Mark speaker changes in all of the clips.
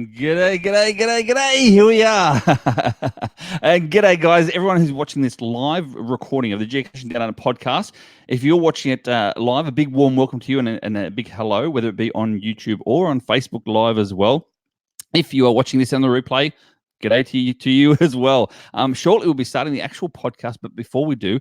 Speaker 1: G'day. Here we are. And g'day, guys. Everyone who's watching this live recording of the Geocaching Downunder podcast. If you're watching it live, a big warm welcome to you and a big hello, whether it be on YouTube or on Facebook Live as well. If you are watching this on the replay, g'day to you as well. Shortly, we'll be starting the actual podcast, but before we do,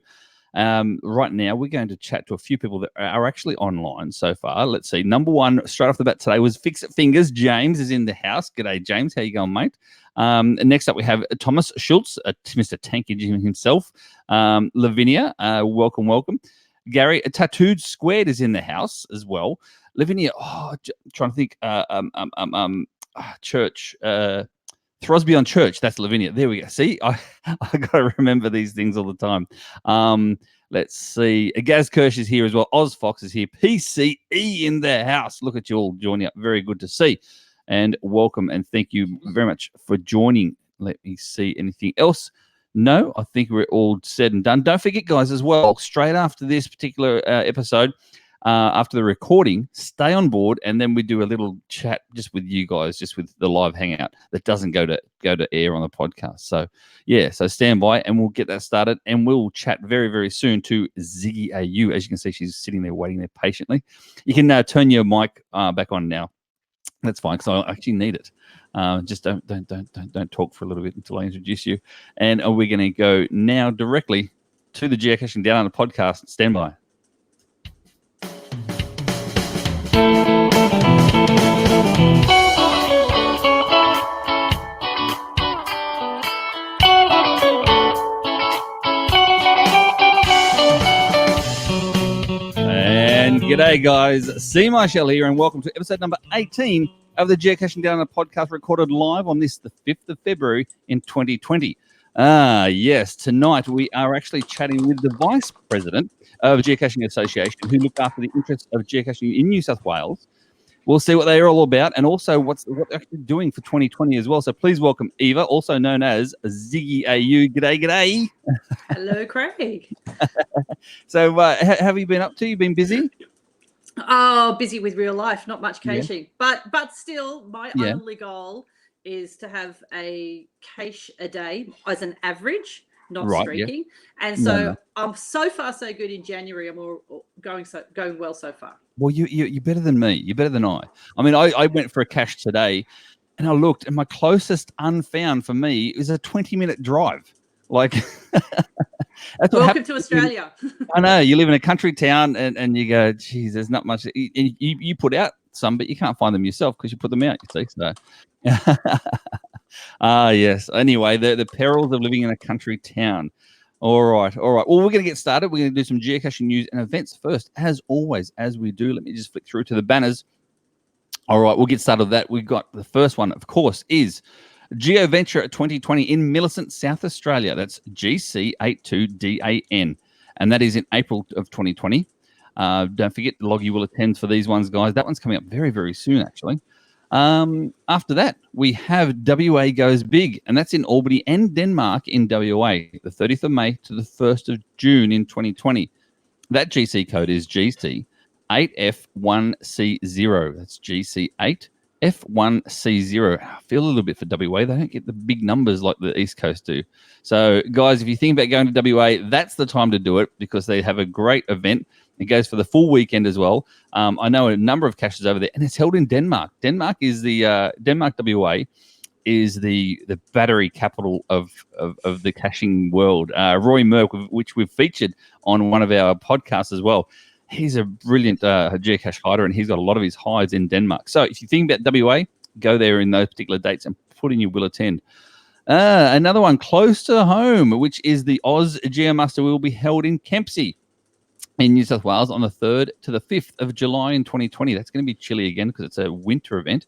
Speaker 1: right now, we're going to chat to a few people that are actually online so far. Let's see. Number one, straight off the bat today, was Fix It Fingers. James is in the house. G'day, James. How you going, mate? Next up, we have Thomas Schultz, Mr. Tankage himself. Lavinia, welcome. Gary, Tattooed Squared is in the house as well. Lavinia, trying to think. Church. Throsby on Church, that's Lavinia. There we go. See, I got to remember these things all the time. Let's see. Gaz Kirsch is here as well. Oz Fox is here. PCE in the house. Look at you all joining up. Very good to see. And welcome and thank you very much for joining. Let me see anything else. No, I think we're all said and done. Don't forget, guys, as well, straight after this particular episode, after the recording, stay on board, and then we do a little chat just with you guys, just with the live hangout that doesn't go to air on the podcast. So yeah, so stand by and we'll get that started, and we'll chat very, very soon to ZiggiAU. As you can see, she's sitting there waiting there patiently. You can turn your mic back on now. That's fine because I actually need it. Just don't talk for a little bit until I introduce you. And we're going to go now directly to the Geocaching Downunder podcast. Stand by. G'day, guys. C. Marshall here, and welcome to episode number 18 of the Geocaching Downunder podcast, recorded live on this, the 5th of February in 2020. Yes, tonight we are actually chatting with the Vice President of Geocaching Association, who look after the interests of geocaching in New South Wales. We'll see what they are all about, and also what they're actually doing for 2020 as well. So please welcome Eva, also known as ZiggiAU. G'day.
Speaker 2: Hello, Craig.
Speaker 1: So how have you been up to? You been busy?
Speaker 2: Oh, busy with real life, not much caching. Yeah. But still, my only goal is to have a cache a day as an average, not streaking. Yeah. And so I'm so far so good in January. I'm all going well so far.
Speaker 1: Well, you're better than me. You're better than I. I mean, I went for a cache today, and I looked, and my closest unfound for me is a 20-minute drive. Like,
Speaker 2: welcome to Australia.
Speaker 1: I know, you live in a country town, and you go, geez, there's not much. You put out some, but you can't find them yourself because you put them out. You see, so. Yes. Anyway, the perils of living in a country town. All right. Well, we're going to get started. We're going to do some geocaching news and events first, as always, as we do. Let me just flick through to the banners. All right, we'll get started with that. We've got the first one, of course, is GeoVenture 2020 in Millicent, South Australia. That's GC82DAN. And that is in April of 2020. Don't forget, Loggy will attend for these ones, guys. That one's coming up very, very soon, actually. After that, we have WA Goes Big, and that's in Albany and Denmark in WA, the 30th of May to the 1st of June in 2020. That GC code is GC8F1C0. That's GC8F1C0. I feel a little bit for WA. They don't get the big numbers like the East Coast do. So, guys, if you think about going to WA, that's the time to do it because they have a great event. It goes for the full weekend as well. I know a number of caches over there, and it's held in Denmark. Denmark WA is the battery capital of the caching world. Roy Merck, which we've featured on one of our podcasts as well. He's a brilliant geocache hider, and he's got a lot of his hides in Denmark. So if you think about WA, go there in those particular dates and put in your will attend. Another one close to home, which is the Oz Geomuster, will be held in Kempsey in New South Wales on the 3rd to the 5th of July in 2020. That's going to be chilly again because it's a winter event.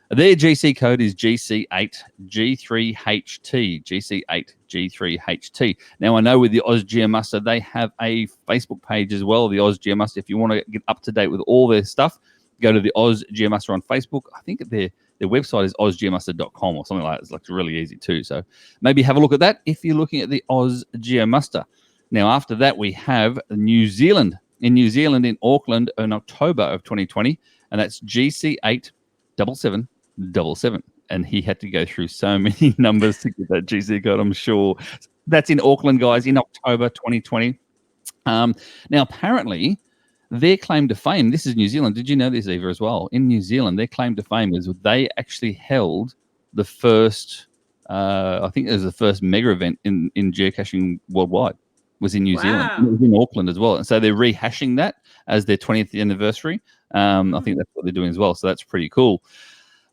Speaker 1: Their GC code is GC8G3HT. GC8G3HT. Now, I know with the Oz Geomuster, they have a Facebook page as well, the Oz Geomuster. If you want to get up to date with all their stuff, go to the Oz Geomuster on Facebook. I think their website is ozgeomuster.com or something like that. It's like really easy too. So maybe have a look at that if you're looking at the Oz Geomuster. Now, after that, we have New Zealand. In New Zealand, in Auckland, in October of 2020, and that's GC87777. and he had to go through so many numbers to get that GC code, I'm sure. That's in Auckland, guys, in October 2020. Now, apparently, their claim to fame, this is New Zealand. Did you know this, Eva, as well? In New Zealand, their claim to fame is they actually held the first, I think it was the first mega event in geocaching worldwide, was in New Zealand. And it was in Auckland as well. And so they're rehashing that as their 20th anniversary. I think that's what they're doing as well. So that's pretty cool.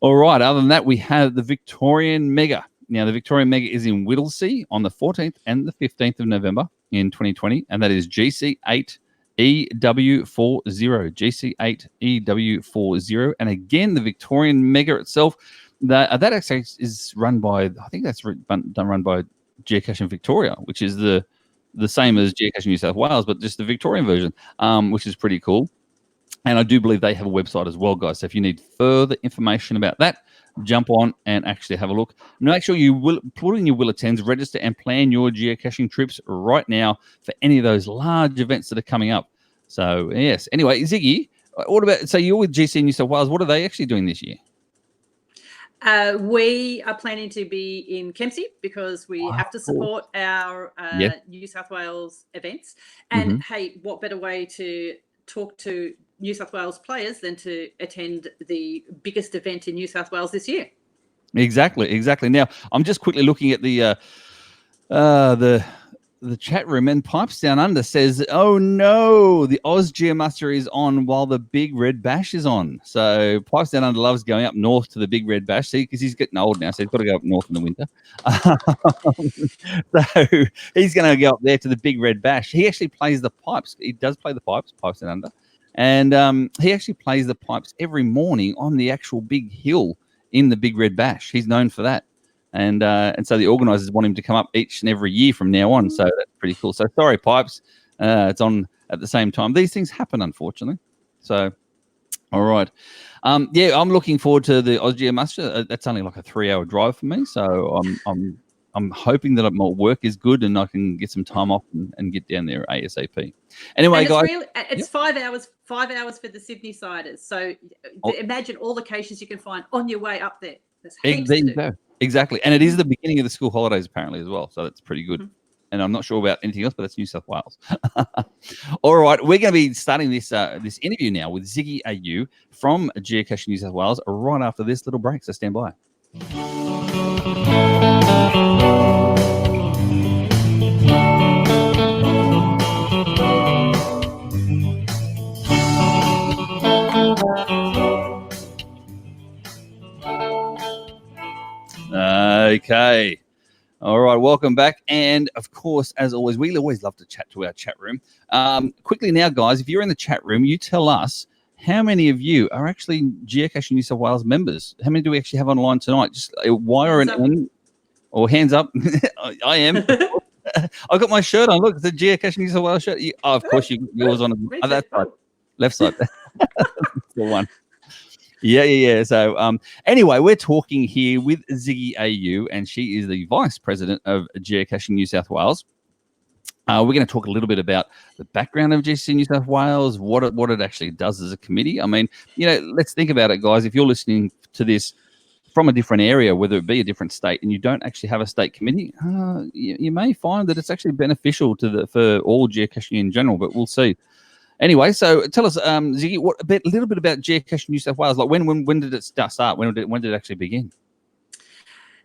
Speaker 1: All right. Other than that, we have the Victorian Mega. Now, the Victorian Mega is in Whittlesea on the 14th and the 15th of November in 2020. And that is GC8 EW40, GC8EW40. And again, the Victorian Mega itself, that actually is run by, I think that's run by Geocaching Victoria, which is the same as Geocaching New South Wales, but just the Victorian version, which is pretty cool. And I do believe they have a website as well, guys. So if you need further information about that, jump on and actually have a look. Make sure you will put in your will attends, register, and plan your geocaching trips right now for any of those large events that are coming up. So, yes. Anyway, Ziggy, what about, so you're with GC New South Wales. What are they actually doing this year?
Speaker 2: We are planning to be in Kempsey because we have to support our New South Wales events. And hey, what better way to talk to New South Wales players than to attend the biggest event in New South Wales this year?
Speaker 1: Exactly. Now, I'm just quickly looking at the chat room, and Pipes Down Under says, "Oh no, the Oz Geomuster is on while the Big Red Bash is on." So Pipes Down Under loves going up north to the Big Red Bash, see, because he's getting old now, so he's got to go up north in the winter. So he's going to go up there to the Big Red Bash. He actually plays the pipes. He does play the pipes, Pipes Down Under, and he actually plays the pipes every morning on the actual big hill in the Big Red Bash. He's known for that. And so the organisers want him to come up each and every year from now on. So that's pretty cool. So sorry, Pipes, it's on at the same time. These things happen, unfortunately. So, all right. Yeah, I'm looking forward to the Oz Geomuster. That's only like a 3-hour drive for me. So I'm hoping that my work is good and I can get some time off and get down there ASAP. Anyway, guys.
Speaker 2: It's 5 hours, 5 hours for the Sydney Siders. So imagine all the caches you can find on your way up there. There's heaps to do.
Speaker 1: Exactly. And it is the beginning of the school holidays, apparently, as well. So that's pretty good. And I'm not sure about anything else, but that's New South Wales. All right. We're going to be starting this interview now with ZiggiAU from Geocaching New South Wales right after this little break. So stand by. Okay. All right. Welcome back. And of course, as always, we always love to chat to our chat room. Quickly now, guys, if you're in the chat room, you tell us how many of you are actually Geocaching New South Wales members. How many do we actually have online tonight? Just wire an N or hands up. I am. I got my shirt on. Look, it's a Geocaching New South Wales shirt. Of course, yours on that side, left side. The one. Yeah. So anyway, we're talking here with ZiggiAU, and she is the Vice President of Geocaching New South Wales. We're going to talk a little bit about the background of GC New South Wales, what it actually does as a committee. I mean, let's think about it, guys. If you're listening to this from a different area, whether it be a different state, and you don't actually have a state committee, you may find that it's actually beneficial for all geocaching in general, but we'll see. Anyway, so tell us, Ziggy, a little bit about Geocaching New South Wales. Like, when did it start? When did it actually begin?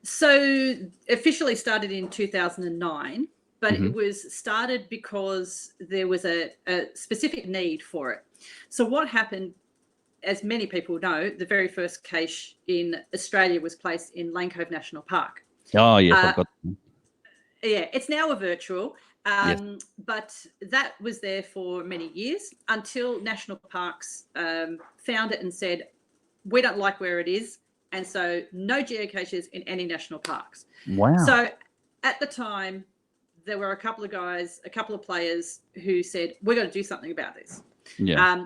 Speaker 2: So, officially started in 2009, but it was started because there was a specific need for it. So, what happened, as many people know, the very first cache in Australia was placed in Lane Cove National Park.
Speaker 1: Oh, yes,
Speaker 2: yeah, it's now a virtual. But that was there for many years until National Parks found it and said, we don't like where it is. And so no geocaches in any national parks.
Speaker 1: Wow.
Speaker 2: So at the time, there were a couple of players who said, we're going to do something about this.
Speaker 1: Yeah.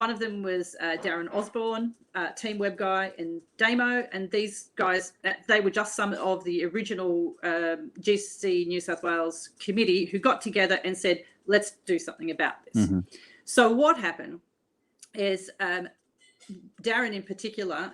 Speaker 2: One of them was Darren Osborne, Team Web Guy, and Damo. And these guys, they were just some of the original GC New South Wales committee who got together and said, let's do something about this. So what happened is Darren in particular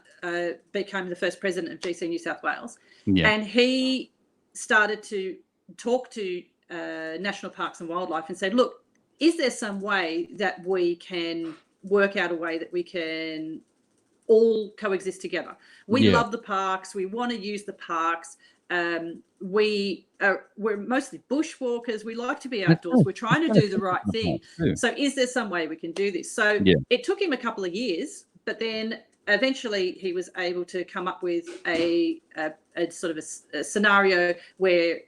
Speaker 2: became the first president of GC New South Wales,
Speaker 1: Yeah.
Speaker 2: and he started to talk to National Parks and Wildlife and said, look, is there some way that we can work out a way that we can all coexist together? We love the parks. We want to use the parks. We're mostly bushwalkers. We like to be outdoors. We're trying to do the right thing. So is there some way we can do this? So it took him a couple of years, but then eventually he was able to come up with a sort of a scenario where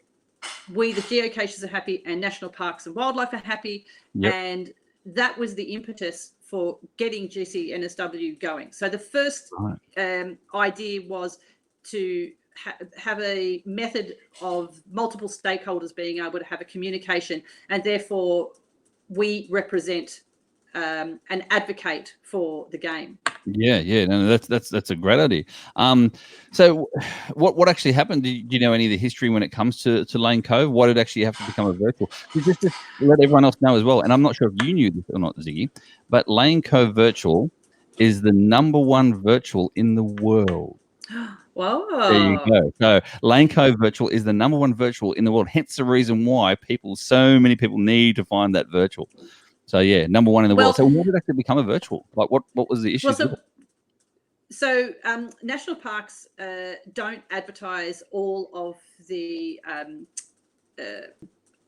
Speaker 2: we, the geocachers, are happy and National Parks and Wildlife are happy. And that was the impetus for getting GCNSW going. So the first idea was to have a method of multiple stakeholders being able to have a communication, and therefore we represent and advocate for the game.
Speaker 1: No, that's a great idea. So what actually happened? Do you know any of the history when it comes to Lane Cove? Why did it actually have to become a virtual? Just to let everyone else know as well, and I'm not sure if you knew this or not, Ziggy, but Lane Cove Virtual is the #1 virtual in the world.
Speaker 2: Whoa.
Speaker 1: There you go. So Lane Cove Virtual is the #1 virtual in the world. Hence the reason why so many people need to find that virtual. So yeah, #1 in the world. So why did it actually become a virtual? Like what was the issue?
Speaker 2: So national parks don't advertise all of the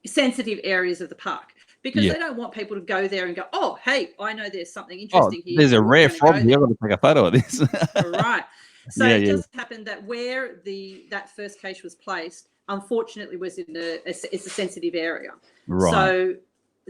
Speaker 2: sensitive areas of the park, because they don't want people to go there and go, oh, hey, I know there's something interesting here.
Speaker 1: There's a rare frog here. I've got to take a photo of this.
Speaker 2: Right. So it just happened that where that first cache was placed, unfortunately, was in it's a sensitive area.
Speaker 1: Right.
Speaker 2: So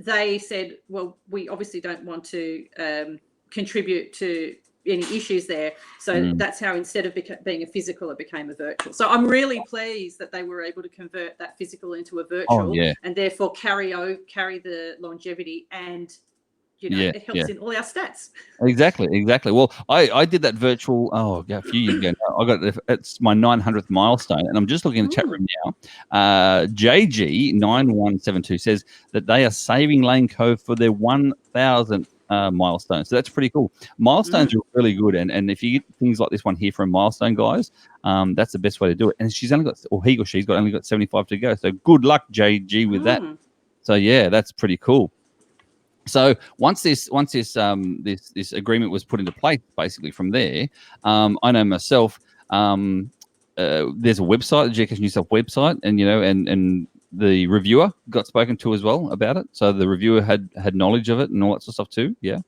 Speaker 2: they said, well, we obviously don't want to contribute to any issues there. So that's how, instead of being a physical, it became a virtual. So I'm really pleased that they were able to convert that physical into a virtual, and therefore carry the longevity, and it helps in all our stats.
Speaker 1: Exactly. Well, I did that virtual a few years ago now. It's my 900th milestone, and I'm just looking in the chat room now. JG9172 says that they are saving Lane Cove for their 1,000th milestone. So that's pretty cool. Milestones are really good, and if you get things like this one here from Milestone Guys, that's the best way to do it. And she's only got, or he or she's only got 75 to go. So good luck, JG, with that. So yeah, that's pretty cool. So once this agreement was put into place, basically from there, I know myself. There's a website, the Geocaching New South website, and and the reviewer got spoken to as well about it. So the reviewer had knowledge of it and all that sort of stuff too. Yeah.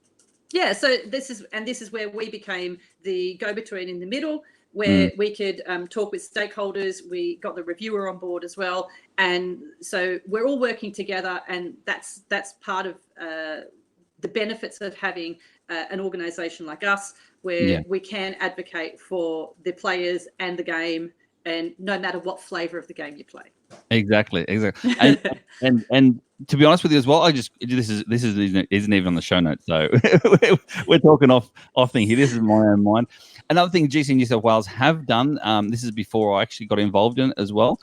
Speaker 2: Yeah. So this is where we became the go-between in the middle, where we could talk with stakeholders. We got the reviewer on board as well, and so we're all working together, and that's part of the benefits of having an organisation like us, where we can advocate for the players and the game, and no matter what flavour of the game you play.
Speaker 1: Exactly. And to be honest with you as well, this isn't even on the show notes, so we're talking off thing here. This is my own mind. Another thing GC New South Wales have done, this is before I actually got involved in it as well,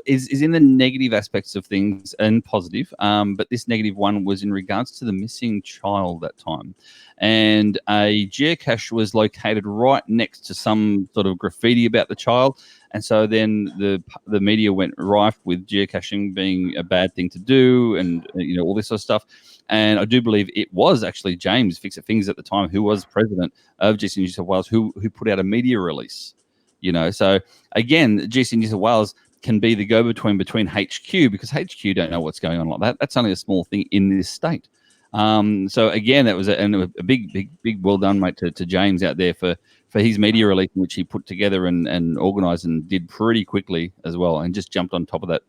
Speaker 1: is in the negative aspects of things and positive. But this negative one was in regards to the missing child that time. And a geocache was located right next to some sort of graffiti about the child. And so then the media went rife with geocaching being a bad thing to do, and all this sort of stuff. And I do believe it was actually James Fix It Fingers at the time, who was president of GC New South Wales, who put out a media release. So again, GC New South Wales can be the go-between between HQ, because HQ don't know what's going on like that. That's only a small thing in this state. So again, that was a big well done, mate, to James out there for his media release, which he put together and organised and did pretty quickly as well, and just jumped on top of that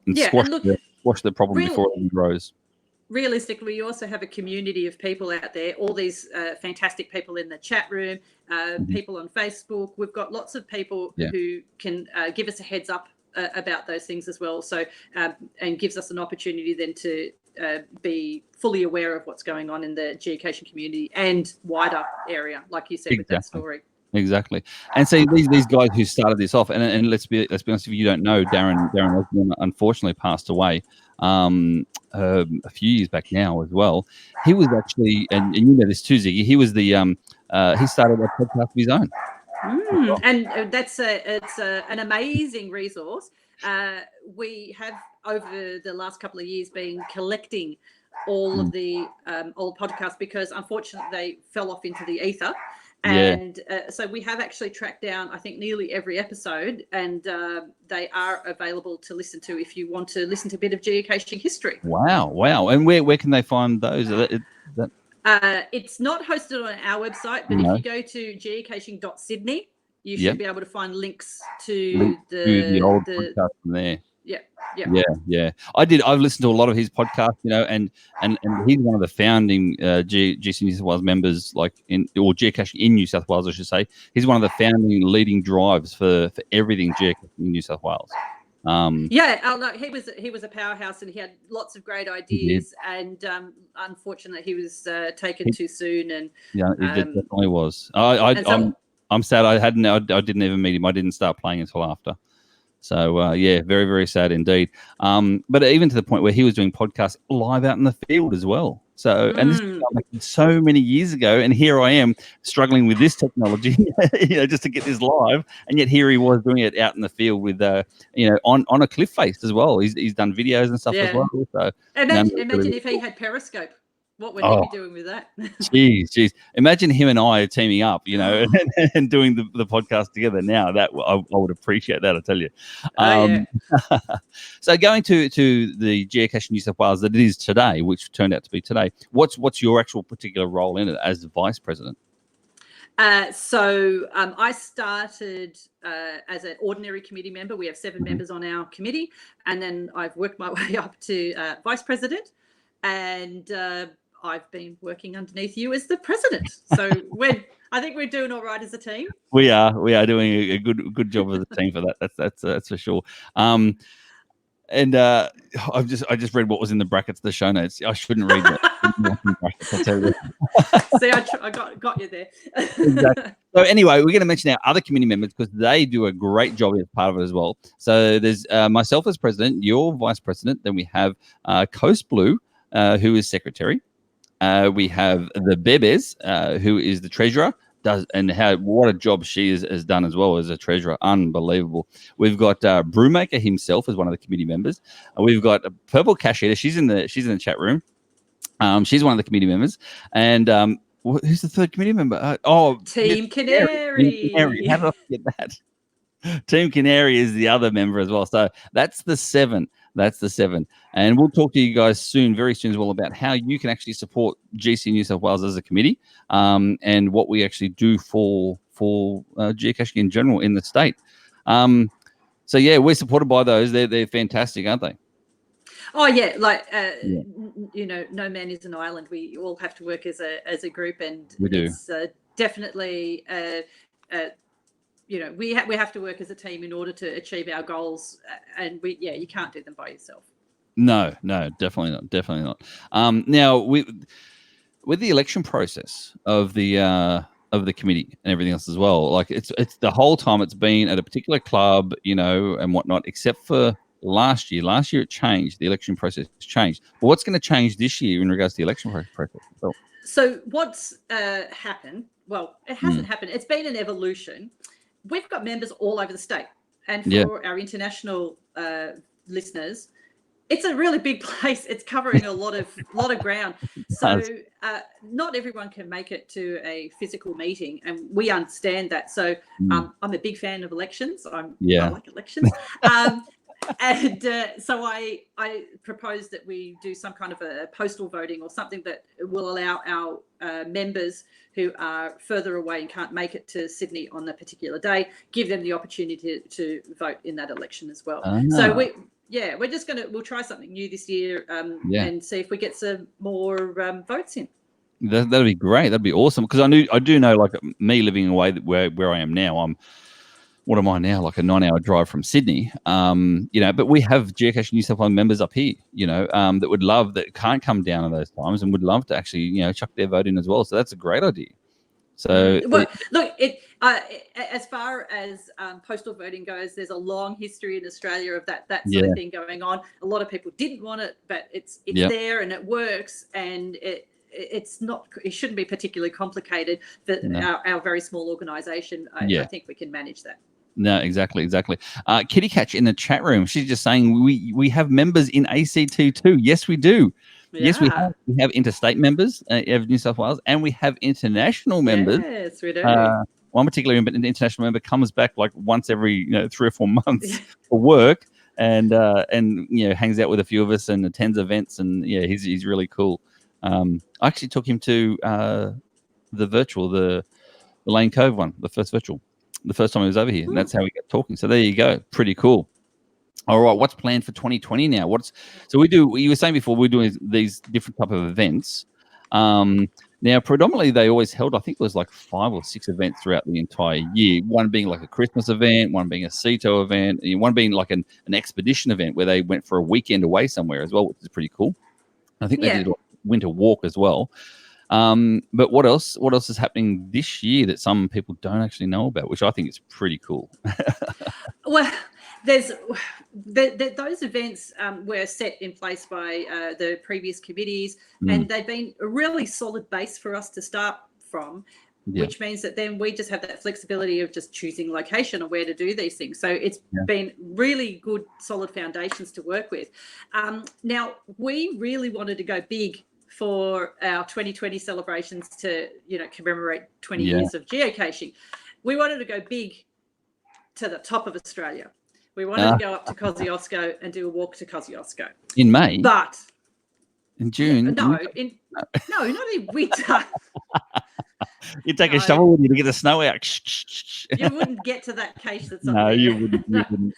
Speaker 1: and squashed the problem before it even grows.
Speaker 2: Realistically, we also have a community of people out there, all these fantastic people in the chat room, people on Facebook. We've got lots of people who can give us a heads up about those things as well. So, and gives us an opportunity then to be fully aware of what's going on in the geocaching community and wider area, like you said, with that story.
Speaker 1: Exactly. And see, these guys who started this off, and let's be honest, if you don't know, Darren Osborne unfortunately passed away a few years back now as well. He was actually, and you know this too, Ziggy, he was the he started a podcast of his own.
Speaker 2: And it's an amazing resource. We have over the last couple of years been collecting all of the old podcasts because unfortunately they fell off into the ether. And so we have actually tracked down, I think, nearly every episode, and they are available to listen to if you want to listen to a bit of geocaching history.
Speaker 1: Wow. And where can they find those?
Speaker 2: It's not hosted on our website, but if you go to geocaching.sydney, you should be able to find links to
Speaker 1: the old podcast from there.
Speaker 2: Yeah.
Speaker 1: I've listened to a lot of his podcasts, and he's one of the founding GC New South Wales members, or geocaching in New South Wales, I should say. He's one of the founding leading drives for everything geocaching in New South Wales.
Speaker 2: He was a powerhouse, and he had lots of great ideas. And unfortunately, he was taken too soon. And
Speaker 1: he definitely was. I'm sad I didn't even meet him. I didn't start playing until after. So very, very sad indeed. But even to the point where he was doing podcasts live out in the field as well. So and this was so many years ago, and here I am struggling with this technology, just to get this live. And yet here he was doing it out in the field with, on a cliff face as well. He's done videos and stuff as well. So
Speaker 2: imagine if he had Periscope. What would he be doing with that?
Speaker 1: Jeez. Imagine him and I teaming up, and doing the podcast together now. That I would appreciate that, I tell you. So going to the Geocaching New South Wales that it is today, which turned out to be today, what's your actual particular role in it as vice president?
Speaker 2: So I started as an ordinary committee member. We have 7 members on our committee. And then I've worked my way up to vice president. And I've been working underneath you as the president. So I think we're doing all right as a team.
Speaker 1: We are doing a good job as a team for that. That's for sure. And I just read what was in the brackets, the show notes. I shouldn't read that. I'll tell you.
Speaker 2: See, I got you there.
Speaker 1: Exactly. So anyway, we're going to mention our other committee members because they do a great job as part of it as well. So there's myself as president, you're vice president. Then we have Coast Blue, who is secretary. We have the Bebes, who is the treasurer. What a job she has done as well as a treasurer. Unbelievable. We've got Brewmaker himself as one of the committee members. We've got Purple Cash Eater. She's in the chat room. She's one of the committee members. And who's the third committee member?
Speaker 2: Team Canary.
Speaker 1: How did I forget that? Team Canary is the other member as well. So that's the 7. And we'll talk to you guys very soon as well about how you can actually support GC New South Wales as a committee, and what we actually do for geocaching in general in the state. So we're supported by those. They're fantastic, aren't they?
Speaker 2: Oh yeah, no man is an island. We all have to work as a group, and
Speaker 1: we do.
Speaker 2: It's definitely. We have to work as a team in order to achieve our goals, and you can't do them by yourself.
Speaker 1: No, definitely not. Now with the election process of the committee and everything else as well, like it's the whole time it's been at a particular club, and whatnot, except for last year. Last year it changed. The election process changed. But what's going to change this year in regards to the election process?
Speaker 2: So what's happened? Well, it hasn't happened. It's been an evolution. We've got members all over the state, and for our international listeners, it's a really big place. It's covering a lot of ground. So not everyone can make it to a physical meeting, and we understand that. So I'm a big fan of elections. I like elections. And so I propose that we do some kind of a postal voting or something that will allow our members who are further away and can't make it to Sydney on a particular day, give them the opportunity to vote in that election as well. So we'll try something new this year, and see if we get some more votes in.
Speaker 1: That'd be great. That'd be awesome. Because I do know, like me living away where I am now, what am I now? Like a 9-hour drive from Sydney. But we have Geocaching New South Wales members up here, that can't come down at those times and would love to actually, chuck their vote in as well. So that's a great idea. So
Speaker 2: as far as postal voting goes, there's a long history in Australia of that sort of thing going on. A lot of people didn't want it, but it's there and it works, and it shouldn't be particularly complicated for our very small organisation. I think we can manage that.
Speaker 1: No, exactly. Kitty Catch in the chat room, she's just saying we have members in ACT too. Yes, we do.
Speaker 2: Yeah.
Speaker 1: Yes, we have. We have interstate members of New South Wales, and we have international members.
Speaker 2: Yes, we do.
Speaker 1: One particular international member comes back like once every 3 or 4 months for work, and hangs out with a few of us and attends events, and he's really cool. I actually took him to the Lane Cove one, the first virtual. The first time he was over here, and that's how we got talking. So there you go, pretty cool. All right, what's planned for 2020 now? You were saying before, we're doing these different type of events. Now, predominantly, they always held, I think it was like 5 or 6 events throughout the entire year. One being like a Christmas event, one being a CETO event, and one being like an expedition event where they went for a weekend away somewhere as well, which is pretty cool. I think they did a winter walk as well. But what else is happening this year that some people don't actually know about, which I think is pretty cool?
Speaker 2: Well, those events were set in place by the previous committees, and they've been a really solid base for us to start from, which means that then we just have that flexibility of just choosing location or where to do these things. So it's been really good, solid foundations to work with. Now, we really wanted to go big for our 2020 celebrations to, commemorate 20 years of geocaching. We wanted to go big to the top of Australia. We wanted to go up to Kosciuszko and do a walk to Kosciuszko.
Speaker 1: In May?
Speaker 2: But
Speaker 1: in June?
Speaker 2: No, not in winter.
Speaker 1: You take a shovel with you to get the snow out.
Speaker 2: You wouldn't get to that cache that's up there.
Speaker 1: No, you wouldn't.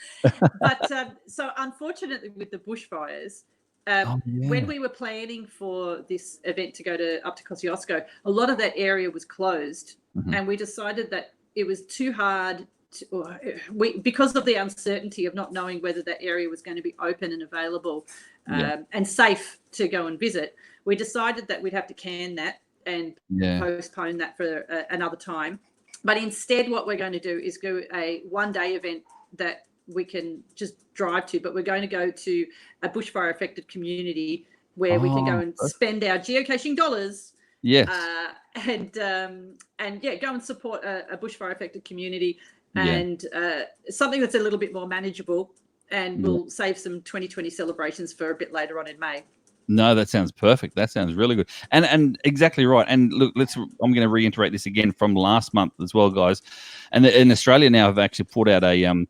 Speaker 2: But so unfortunately with the bushfires, when we were planning for this event to go up to Kosciuszko, a lot of that area was closed, and we decided that it was too hard because of the uncertainty of not knowing whether that area was going to be open and available and safe to go and visit. We decided that we'd have to can that and postpone that for another time. But instead, what we're going to do is go a one-day event that we can just drive to, but we're going to go to a bushfire affected community where we can go and spend our geocaching dollars. Yes. Go and support a bushfire affected community and something that's a little bit more manageable, and we'll save some 2020 celebrations for a bit later on in May.
Speaker 1: No, that sounds perfect. That sounds really good. And exactly right. And look, I'm going to reiterate this again from last month as well, guys. And in Australia now have actually put out an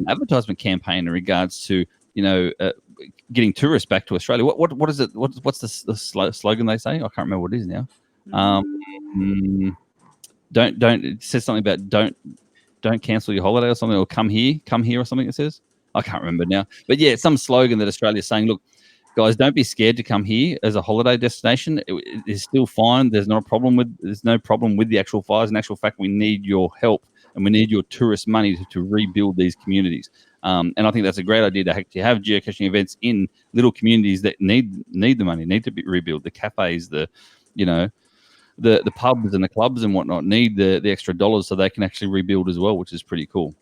Speaker 1: advertisement campaign in regards to, getting tourists back to Australia. What is it? What's the slogan they say? I can't remember what it is now. It says something about don't cancel your holiday or something, or come here or something it says. I can't remember now. But yeah, it's some slogan that Australia's saying, look, guys, don't be scared to come here as a holiday destination. It is still fine. There's no problem with the actual fires. In actual fact, we need your help and we need your tourist money to rebuild these communities. And I think that's a great idea to actually have geocaching events in little communities that need the money, need to be rebuilt. The cafes, the pubs and the clubs and whatnot need the extra dollars so they can actually rebuild as well, which is pretty cool.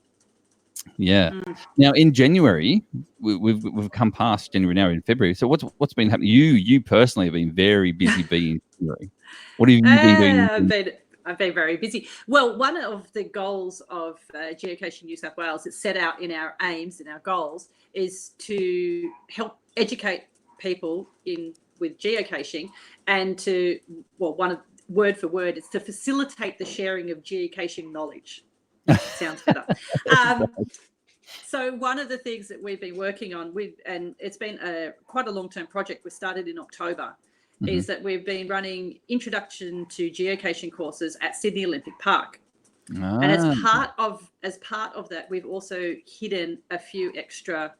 Speaker 1: Yeah. Now in January, we've come past January now in February. So what's been happening? You personally have been very busy being in January. What have you been doing?
Speaker 2: I've been very busy. Well, one of the goals of Geocaching New South Wales, it's set out in our aims and our goals, is to help educate people with geocaching, and word for word, it's to facilitate the sharing of geocaching knowledge. Sounds better. So one of the things that we've been working on and it's been quite a long-term project, we started in October, is that we've been running introduction to geocaching courses at Sydney Olympic Park. And as part of that, we've also hidden a few extra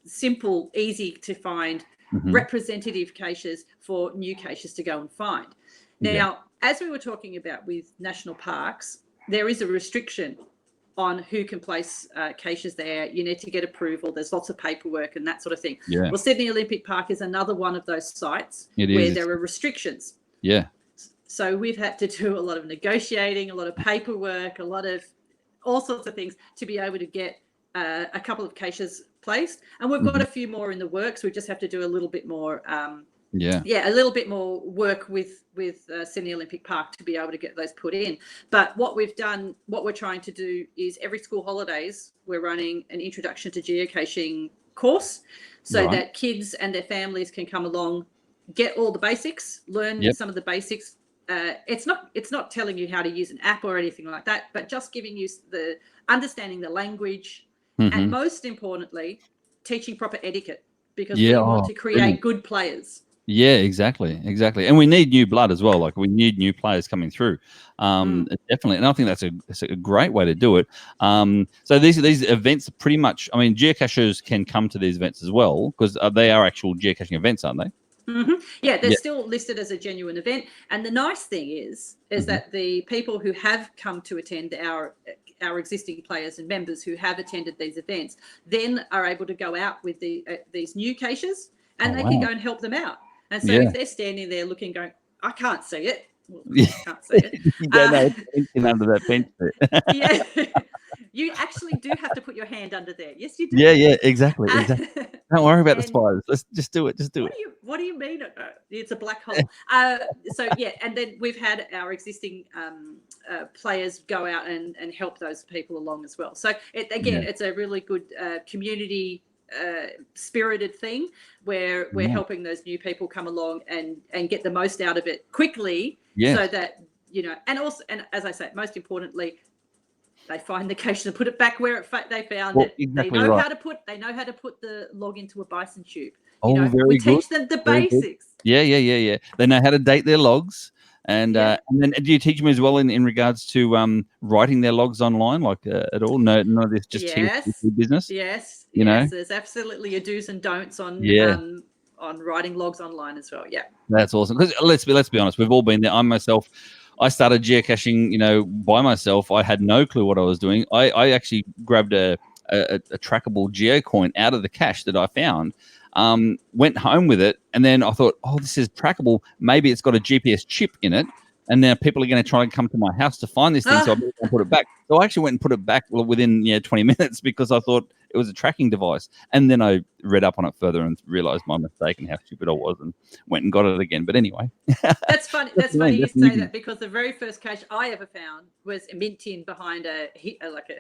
Speaker 2: simple, easy to find representative caches for new caches to go and find. Now, as we were talking about with national parks, there is a restriction on who can place caches there. You need to get approval. There's lots of paperwork and that sort of thing. Yeah. Well, Sydney Olympic Park is another one of those sites where there are restrictions. Yeah. So we've had to do a lot of negotiating, a lot of paperwork, a lot of all sorts of things to be able to get a couple of caches placed. And we've got a few more in the works. We just have to do a little bit more a little bit more work with Sydney Olympic Park to be able to get those put in. But what we're trying to do is every school holidays, we're running an introduction to geocaching course so that kids and their families can come along, get all the basics, learn some of the basics. It's not telling you how to use an app or anything like that, but just giving you the understanding the language, and most importantly, teaching proper etiquette, because we want to create good players.
Speaker 1: Yeah, exactly. And we need new blood as well. Like, we need new players coming through. Definitely. And I think that's a great way to do it. So these events are pretty much, I mean, geocachers can come to these events as well, because they are actual geocaching events, aren't they?
Speaker 2: Yeah, they're still listed as a genuine event. And the nice thing is that the people who have come to attend, our existing players and members who have attended these events, then are able to go out with these new caches, and they can go and help them out. And so if they're standing there looking, going, I can't see it. Well, I can't see it.
Speaker 1: You don't know under that bench there.
Speaker 2: Yeah. You actually do have to put your hand under there. Yes, you do.
Speaker 1: Yeah, exactly. Don't worry about the spiders. Let's just do it.
Speaker 2: What do you mean? It's a black hole. So yeah, and then we've had our existing players go out and help those people along as well. So it's a really good community spirited thing where we're helping those new people come along and get the most out of it quickly, so that, and also, and as I say, most importantly, they find the cache and put it back where they found it. Exactly, they know how to put the log into a bison tube. We teach them the basics.
Speaker 1: Yeah. They know how to date their logs. And then do you teach them as well in regards to writing their logs online, like at all? No, this just business.
Speaker 2: Yes, there's absolutely a do's and don'ts on writing logs online as well. Yeah,
Speaker 1: that's awesome. Because let's be honest, we've all been there. I started geocaching, by myself. I had no clue what I was doing. I actually grabbed a trackable geocoin out of the cache that I found. Went home with it, and then I thought, this is trackable. Maybe it's got a GPS chip in it, and now people are going to try and come to my house to find this thing, so I'm going to put it back. So I actually went and put it back within 20 minutes, because I thought it was a tracking device. And then I read up on it further and realized my mistake and how stupid I was, and went and got it again. But anyway.
Speaker 2: That's funny. That's funny you say that, because the very first cache I ever found was a mint tin behind a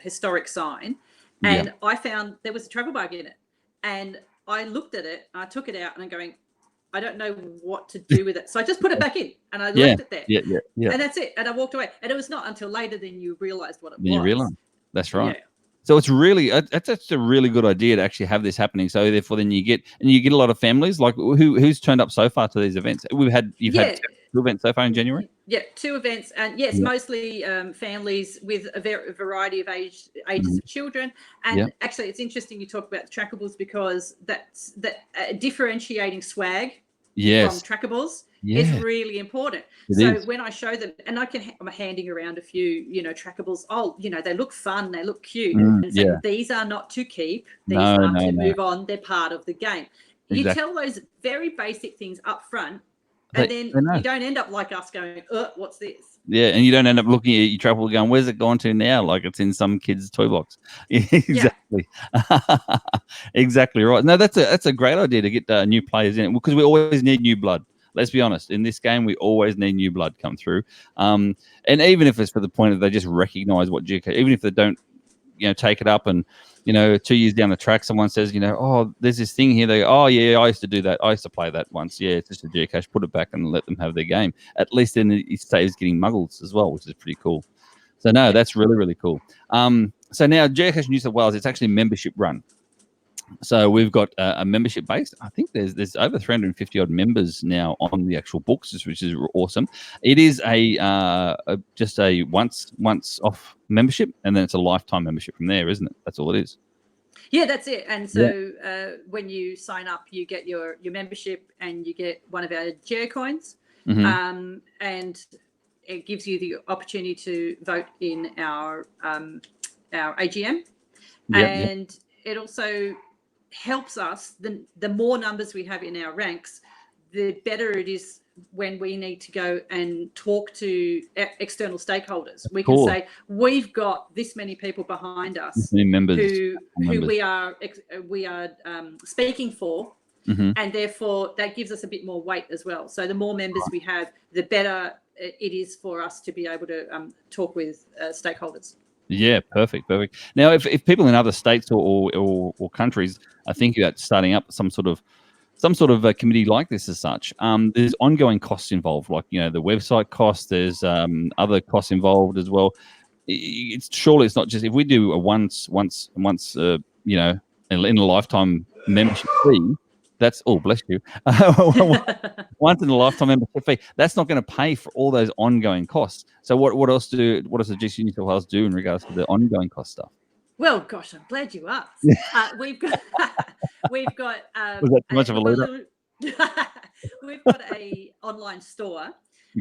Speaker 2: historic sign. And I found there was a travel bug in it. And I looked at it, I took it out, and I'm going, I don't know what to do with it. So I just put it back in, and I left it there. Yeah. And that's it. And I walked away. And it was not until later then you realized what it was.
Speaker 1: You realize. That's right. Yeah. So it's really that's a really good idea to actually have this happening. So therefore, then you get a lot of families. Like, who's turned up so far to these events? You've had 2 events so far in January.
Speaker 2: Yeah, 2 events, and mostly families with a variety of ages of children. And actually, it's interesting you talk about the trackables, because that's differentiating swag from trackables is really important. When I show them, and I'm handing around a few, trackables. They look fun, they look cute. And so these are not to keep. These are to move on. They're part of the game. You tell those very basic things up front. And then you don't end up like us going, what's this? Yeah,
Speaker 1: and you don't end up looking at your travel going, where's it gone to now? Like it's in some kid's toy box. Exactly. Exactly right. No, that's a great idea to get new players in, because we always need new blood. Let's be honest. In this game, we always need new blood come through. And even if it's for the point that they just recognize what geocache, even if they don't, take it up and, 2 years down the track, someone says, there's this thing here. They go, I used to do that. I used to play that once. Yeah, it's just a geocache. Put it back and let them have their game. At least then it saves getting muggles as well, which is pretty cool. So no, that's really, really cool. So now Geocaching New South Wales, it's actually membership run. So we've got a membership base. I think there's over 350 odd members now on the actual books, which is awesome. It is just a once off membership, and then it's a lifetime membership from there, isn't it? That's all it is.
Speaker 2: Yeah, that's it. And so when you sign up, you get your membership, and you get one of our geocoins, and it gives you the opportunity to vote in our AGM, and it also helps us. The more numbers we have in our ranks, the better it is when we need to go and talk to external stakeholders. We can say, we've got this many people behind us
Speaker 1: members,
Speaker 2: who we are speaking for, And therefore that gives us a bit more weight as well. So the more members we have, the better it is for us to be able to talk with stakeholders.
Speaker 1: Yeah, perfect. Now, if people in other states or countries are thinking about starting up some sort of a committee like this as such, there's ongoing costs involved, like, the website costs. There's other costs involved as well. Surely it's not just if we do a once in a lifetime membership fee. That's bless you. Once in a lifetime membership fee. That's not going to pay for all those ongoing costs. So what else does the GC New South Wales do in regards to the ongoing cost stuff?
Speaker 2: Well, gosh, I'm glad you asked. We've got
Speaker 1: Was that too much of a leader?
Speaker 2: We've got a online store.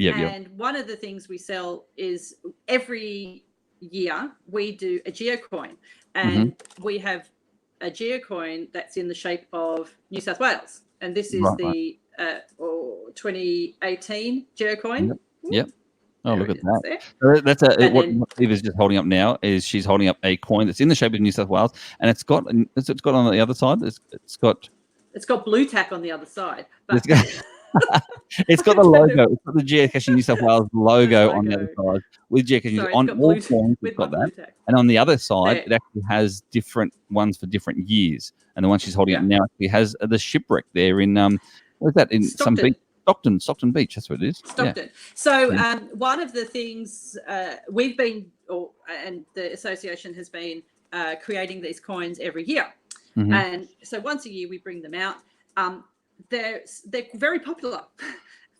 Speaker 2: And one of the things we sell is every year we do a geocoin, and we have a geocoin that's in the shape of New South Wales, and this is the 2018 geocoin.
Speaker 1: Yep. Oh, look at that. So that's what Eva's just holding up now. Is she's holding up a coin that's in the shape of New South Wales, and it's got on the other side. It's got
Speaker 2: blue tack on the other side, but
Speaker 1: it's got the logo. It's got the Geocaching New South Wales logo on the other side with Geocaching on all coins. It's got that, and on the other side, it actually has different ones for different years. And the one she's holding up now actually has the shipwreck there in what is that in
Speaker 2: Stockton.
Speaker 1: some beach? Stockton Beach. That's what it is.
Speaker 2: Stockton. Yeah. So one of the things we've been, and the association has been creating these coins every year, and so once a year we bring them out. They're very popular,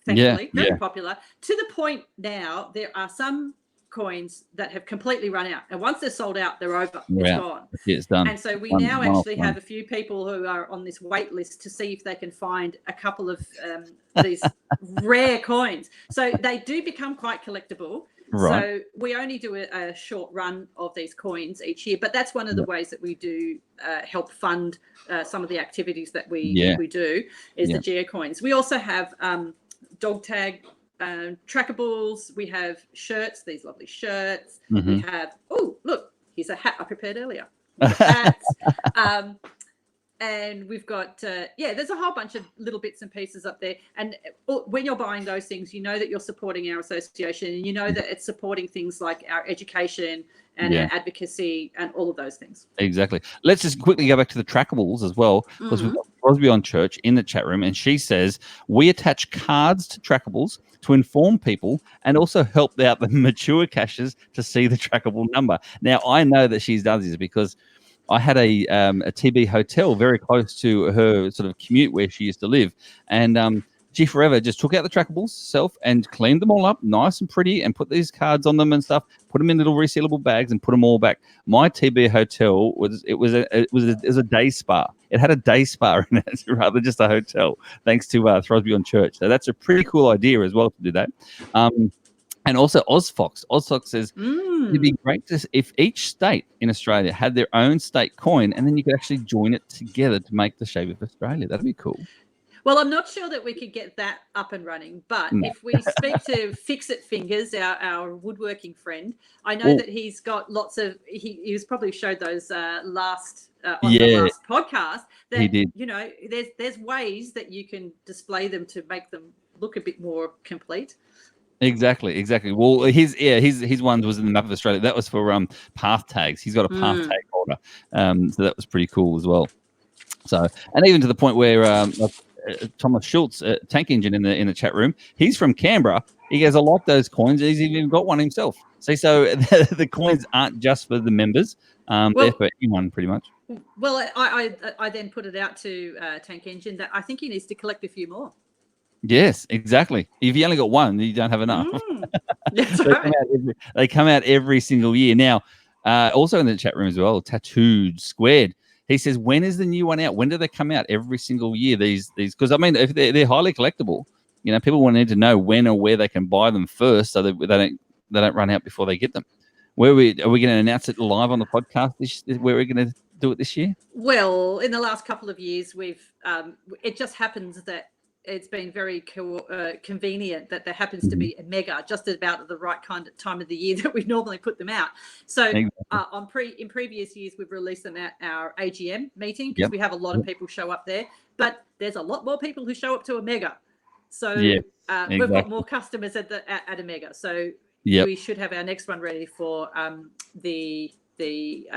Speaker 2: thankfully, very popular, to the point now there are some coins that have completely run out, and once they're sold out, they're over. It's gone.
Speaker 1: It's done.
Speaker 2: And so we now actually have a few people who are on this wait list to see if they can find a couple of these rare coins. So they do become quite collectible. Right. So we only do a short run of these coins each year, but that's one of the ways that we do help fund some of the activities that we do is the geocoins. We also have dog tag trackables. We have shirts, these lovely shirts. We have, look, here's a hat I prepared earlier. Hats. And we've got, there's a whole bunch of little bits and pieces up there. And when you're buying those things, you know that you're supporting our association, and you know that it's supporting things like our education and our advocacy and all of those things.
Speaker 1: Exactly. Let's just quickly go back to the trackables as well, because we've got Crosby on Church in the chat room, and she says, we attach cards to trackables to inform people and also help out the mature caches to see the trackable number. Now, I know that she does this because I had a TB hotel very close to her sort of commute where she used to live, and she forever just took out the trackables herself and cleaned them all up nice and pretty and put these cards on them and stuff, put them in little resealable bags and put them all back. My TB hotel was a day spa. It had a day spa in it rather than just a hotel, thanks to Throsby on Church. So that's a pretty cool idea as well to do that. And also Ozfox says it'd be great if each state in Australia had their own state coin, and then you could actually join it together to make the shape of Australia. That'd be cool.
Speaker 2: Well, I'm not sure that we could get that up and running, but if we speak to Fix It Fingers, our woodworking friend, I know that he's got lots of. He was probably showed those the last podcast. That,
Speaker 1: he did.
Speaker 2: You know, there's ways that you can display them to make them look a bit more complete.
Speaker 1: Exactly. Well, his one was in the map of Australia. That was for path tags. He's got a path tag holder, so that was pretty cool as well. So, and even to the point where Thomas Schultz, Tank Engine in the chat room, he's from Canberra. He goes, I like those coins. He's even got one himself. See, so the coins aren't just for the members; they're for anyone, pretty much.
Speaker 2: Well, I then put it out to Tank Engine that I think he needs to collect a few more.
Speaker 1: Yes, exactly. If you only got one, you don't have enough.
Speaker 2: That's right.
Speaker 1: They come out every single year. Now, also in the chat room as well, Tattooed Squared. He says, when is the new one out? When do they come out every single year? These because I mean, if they're highly collectible, you know, people want to know when or where they can buy them first, so that they don't run out before they get them. Are we going to announce it live on the podcast? Where we're going to do it this year?
Speaker 2: Well, in the last couple of years, we've it just happens that it's been very convenient that there happens to be a mega just about at the right kind of time of the year that we normally put them out. So in previous years, we've released them at our AGM meeting because we have a lot of people show up there. but there's a lot more people who show up to a mega. So
Speaker 1: Yeah,
Speaker 2: we've got
Speaker 1: exactly.
Speaker 2: more customers at a mega. So
Speaker 1: Yep.
Speaker 2: we should have our next one ready for the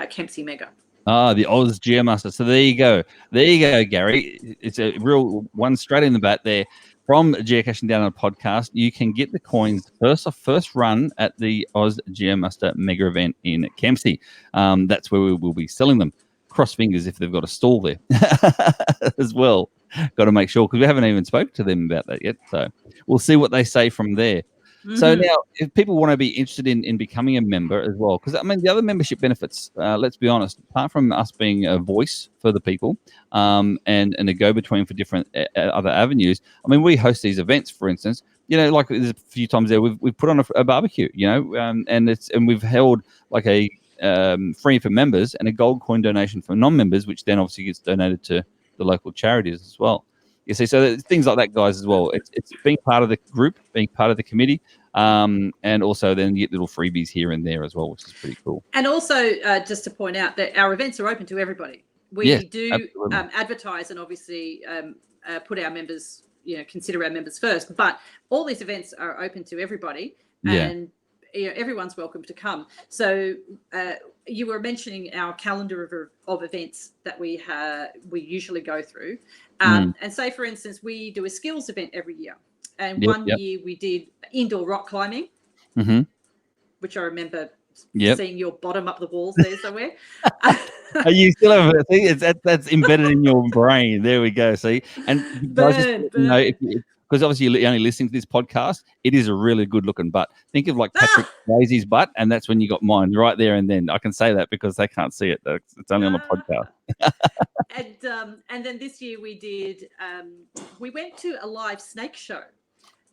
Speaker 2: Kempsey mega.
Speaker 1: Ah, the Oz Geomaster. So there you go. There you go, Gary. It's a real one straight in the bat there from Geocaching Downunder podcast. You can get the coins first run at the Oz Geomaster mega event in Kempsey. That's where we will be selling them. Cross fingers if they've got a stall there as well. Got to make sure, because we haven't even spoken to them about that yet. So we'll see what they say from there. So now, if people want to be interested in becoming a member as well, because I mean, the other membership benefits, let's be honest, apart from us being a voice for the people and a go-between for different other avenues, I mean, we host these events, for instance, you know, like there's a few times there we've put on a barbecue, you know, and we've held like a free for members and a gold coin donation for non-members, which then obviously gets donated to the local charities as well. You see, so things like that, guys, as well. It's being part of the group, being part of the committee, and also then you get little freebies here and there as well, which is pretty cool.
Speaker 2: And also, just to point out that our events are open to everybody. We do advertise and obviously put our members, you know, consider our members first. But all these events are open to everybody, and you know, everyone's welcome to come. So you were mentioning our calendar of events that we usually go through. And say, for instance, we do a skills event every year. And one year we did indoor rock climbing, which I remember seeing your bottom up the walls there somewhere.
Speaker 1: You still have a thing? That's embedded in your brain. There we go. See? And because obviously you're only listening to this podcast, it is a really good looking butt. Think of like Patrick Swayze's butt, and that's when you got mine right there and then. I can say that because they can't see it. It's only on the podcast.
Speaker 2: And then this year we did, we went to a live snake show,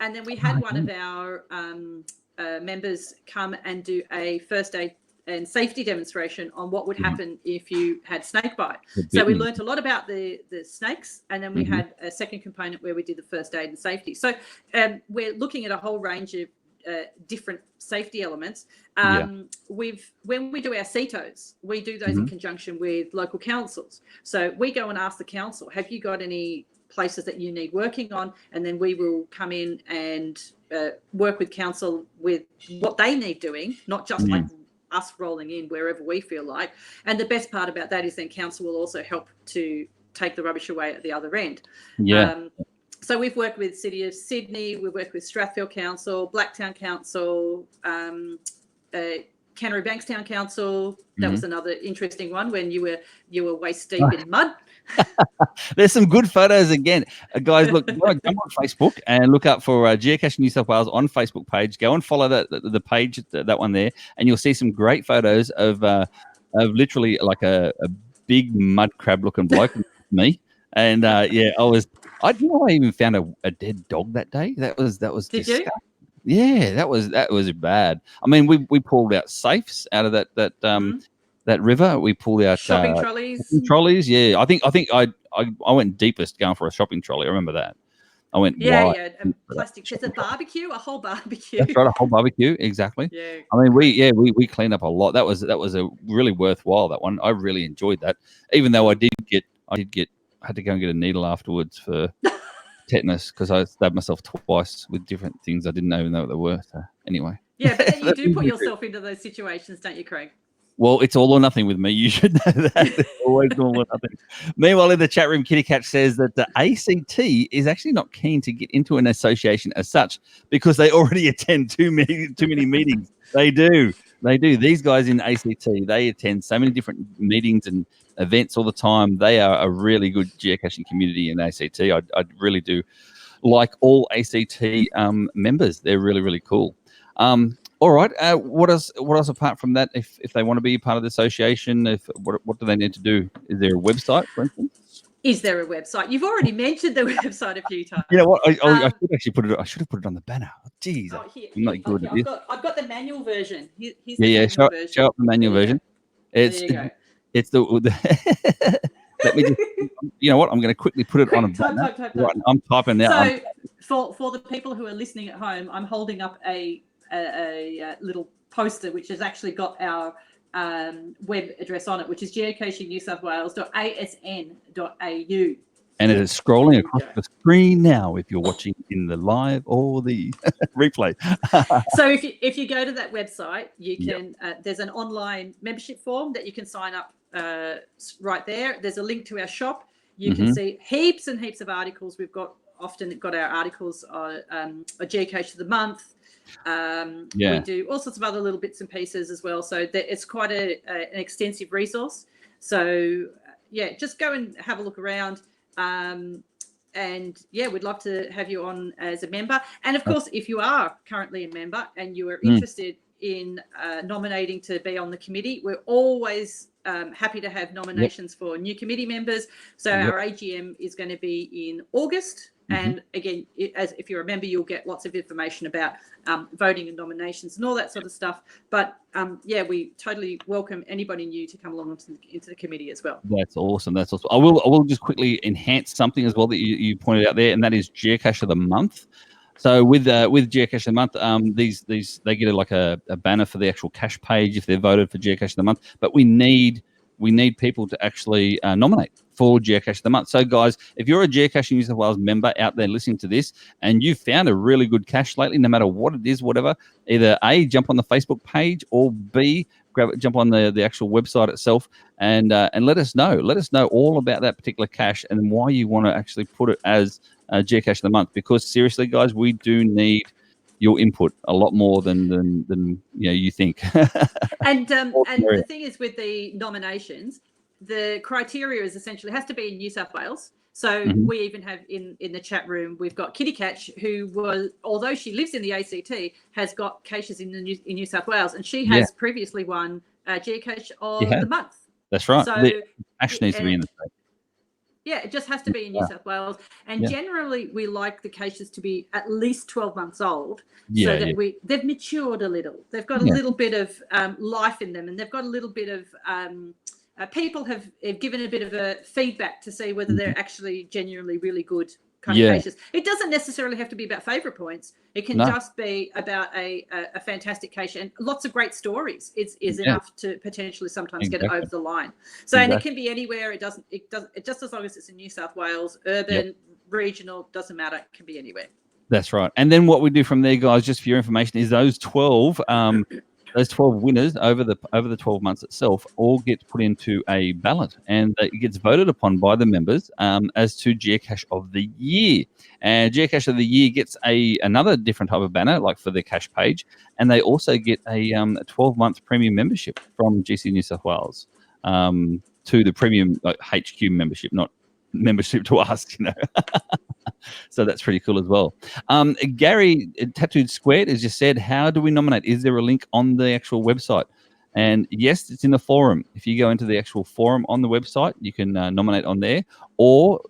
Speaker 2: and then we had one of our members come and do a first aid and safety demonstration on what would happen if you had snake bite. So we learned a lot about the snakes, and then we had a second component where we did the first aid and safety. So we're looking at a whole range of different safety elements. When we do our CETOs, we do those in conjunction with local councils. So we go and ask the council, have you got any places that you need working on? And then we will come in and work with council with what they need doing, not just like us rolling in wherever we feel like. And the best part about that is then council will also help to take the rubbish away at the other end. So we've worked with City of Sydney, we've worked with Strathfield Council, Blacktown Council, Canterbury Bankstown Council. That was another interesting one when you were waist deep in mud.
Speaker 1: There's some good photos again, guys. Look, go on Facebook and look up for Geocaching New South Wales on Facebook page. Go and follow the page, that one there, and you'll see some great photos of literally like a big mud crab looking bloke, me. And I even found a dead dog that day. That was
Speaker 2: Did
Speaker 1: disgusting.
Speaker 2: you?
Speaker 1: Yeah, that was bad. I mean, we pulled out safes out of that river. We pulled out
Speaker 2: shopping trolleys.
Speaker 1: Trolleys, yeah. I think I went deepest going for a shopping trolley. I remember that. I went wide.
Speaker 2: A plastic. It's a barbecue, a whole barbecue.
Speaker 1: That's right, a whole barbecue, exactly.
Speaker 2: Yeah.
Speaker 1: I mean, we cleaned up a lot. That was a really worthwhile, that one. I really enjoyed that. Even though I had to go and get a needle afterwards for tetanus because I stabbed myself twice with different things I didn't even know what they were. So anyway.
Speaker 2: Yeah, but then you do put yourself into those situations, don't you, Craig?
Speaker 1: Well, it's all or nothing with me. You should know that. It's always all or nothing. Meanwhile, in the chat room, Kitty Cat says that the ACT is actually not keen to get into an association as such because they already attend too many meetings. They do. These guys in ACT, they attend so many different meetings and events all the time. They are a really good geocaching community in ACT. I really do like all ACT members. They're really, really cool. All right. What else apart from that? If they want to be part of the association, what do they need to do? Is there a website, for instance?
Speaker 2: Is there a website? You've already mentioned the website a few times.
Speaker 1: You know what? I should actually put it. I should have put it on the banner. Jeez, I'm not good at this.
Speaker 2: I've got the manual version. Here's the manual version.
Speaker 1: Show up the manual version. It's the. Let me just. You know what? I'm going to quickly put it on a banner.
Speaker 2: Type.
Speaker 1: Right, I'm typing now.
Speaker 2: So for the people who are listening at home, I'm holding up a little poster which has actually got our web address on it, which is geocachingnewsouthwales.asn.au.
Speaker 1: And it is scrolling across the screen now if you're watching in the live or the replay.
Speaker 2: So if you go to that website, you can there's an online membership form that you can sign up right there. There's a link to our shop. You can see heaps and heaps of articles. We've often got our articles on a geocache of the month. We do all sorts of other little bits and pieces as well. So it's quite an extensive resource. So just go and have a look around. And we'd love to have you on as a member. And of course, if you are currently a member and you are interested in nominating to be on the committee, we're always happy to have nominations for new committee members. So our AGM is going to be in August. And again, if you're a member, you'll get lots of information about voting and nominations and all that sort of stuff. But we totally welcome anybody new to come along into the committee as well.
Speaker 1: That's awesome. That's awesome. I will just quickly enhance something as well that you pointed out there, and that is Geocache of the Month. So with Geocache of the Month, these they get like a banner for the actual cache page if they're voted for Geocache of the Month. But we need people to actually nominate for Geocache of the Month. So, guys, if you're a Geocaching New South Wales member out there listening to this and you found a really good cache lately, no matter what it is, whatever, either A, jump on the Facebook page, or B, jump on the actual website itself and let us know. Let us know all about that particular cache and why you want to actually put it as Geocache of the Month. Because seriously, guys, we do need your input a lot more than you think.
Speaker 2: And the thing is with the nominations, the criteria is essentially has to be in New South Wales. So we even have in the chat room, we've got Kitty Catch, who was, although she lives in the ACT, has got caches in New South Wales, and she has previously won Geocache of the Month.
Speaker 1: That's right.
Speaker 2: So
Speaker 1: the cache needs to be in the state.
Speaker 2: Yeah, it just has to be in New South Wales. And generally, we like the caches to be at least 12 months old so that they've matured a little. They've got a little bit of life in them, and they've got a little bit of people have given a bit of a feedback to see whether they're actually genuinely really good kind of caches. It doesn't necessarily have to be about favourite points. It can just be about a fantastic cache, and lots of great stories is enough to potentially sometimes get it over the line. So and it can be anywhere. It just as long as it's in New South Wales, urban, regional, doesn't matter. It can be anywhere.
Speaker 1: That's right. And then what we do from there, guys, just for your information, is those 12 winners over the 12 months itself all get put into a ballot, and it gets voted upon by the members as to Geocache of the Year. And Geocache of the Year gets another different type of banner, like for the cache page, and they also get a 12-month premium membership from GC New South Wales to the premium HQ membership, not membership to us, So that's pretty cool as well. Gary Tattooed Squared has just said, how do we nominate? Is there a link on the actual website? And yes, it's in the forum. If you go into the actual forum on the website, you can nominate on there, or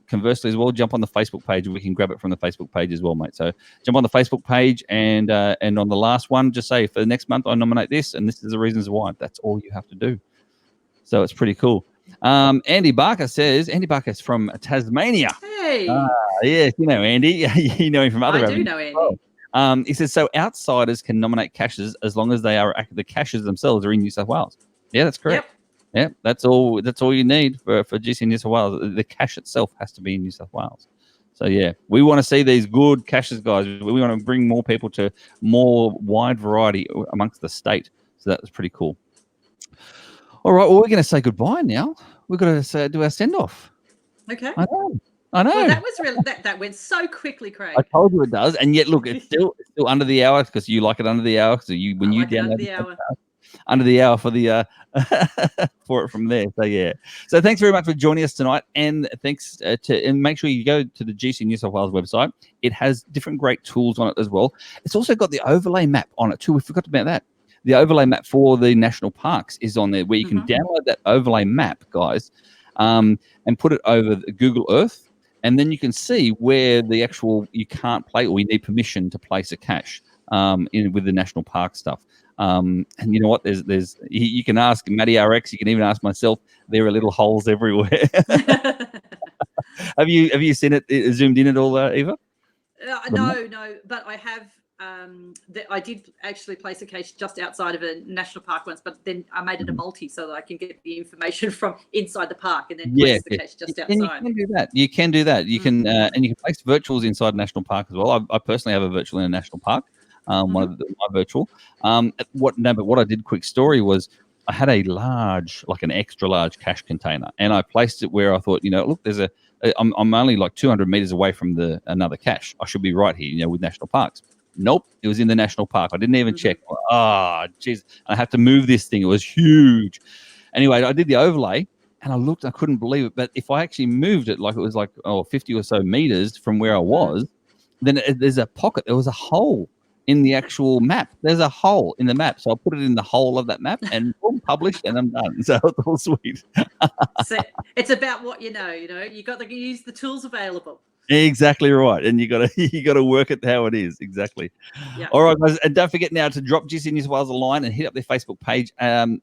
Speaker 1: conversely as well, jump on the Facebook page and we can grab it from the Facebook page as well, mate. So jump on the Facebook page and on the last one, just say for the next month I nominate this, and this is the reasons why. That's all you have to do. So it's pretty cool. Andy Barker is from Tasmania.
Speaker 2: Hey.
Speaker 1: Yes, Andy. You know him from other.
Speaker 2: I do know Andy.
Speaker 1: He says, so outsiders can nominate caches as long as they are the caches themselves are in New South Wales. Yeah, that's correct. Yep. That's all you need for GC New South Wales. The cache itself has to be in New South Wales. So we want to see these good caches, guys. We want to bring more people to more wide variety amongst the state. So that was pretty cool. All right, well, we're going to say goodbye now. We've got to do our send-off.
Speaker 2: Okay.
Speaker 1: I know.
Speaker 2: Well, that was really that went so quickly, Craig.
Speaker 1: I told you it does, and yet look, it's still under the hour because you like it under the hour. So
Speaker 2: under the hour.
Speaker 1: Under the hour for the for it from there. So thanks very much for joining us tonight, and thanks and make sure you go to the GC New South Wales website. It has different great tools on it as well. It's also got the overlay map on it too. We forgot about that. The overlay map for the national parks is on there, where you can download that overlay map, guys, and put it over Google Earth, and then you can see where you can't play, or you need permission to place a cache with the national park stuff. And you know what? There's you can ask Matty RX, you can even ask myself. There are little holes everywhere. Have you seen it zoomed in at all, Eva?
Speaker 2: No, but I have I did actually place a cache just outside of a national park once, but then I made it a multi so that I can get the information from inside the park and then place the cache just outside.
Speaker 1: And you can do that. You can do that. You can, and you can place virtuals inside national park as well. I personally have a virtual in a national park. One of my virtual. But what I did, quick story, was I had a large, like an extra large cache container, and I placed it where I thought, look, I'm only like 200 meters away from another cache. I should be right here, with national parks. Nope, it was in the national park. I didn't even check. Jeez, I had to move this thing. It was huge. Anyway, I did the overlay, and I looked. I couldn't believe it. But if I actually moved it, like it was like 50 or so meters from where I was, then there's a pocket. There was a hole in the actual map. There's a hole in the map. So I put it in the hole of that map and boom, published, and I'm done. So it's all sweet.
Speaker 2: So it's about what you know, you got to use the tools available.
Speaker 1: Exactly right. And you gotta work it how it is. Exactly. Yeah. All right, guys. And don't forget now to drop GC New South Wales a line and hit up their Facebook page. And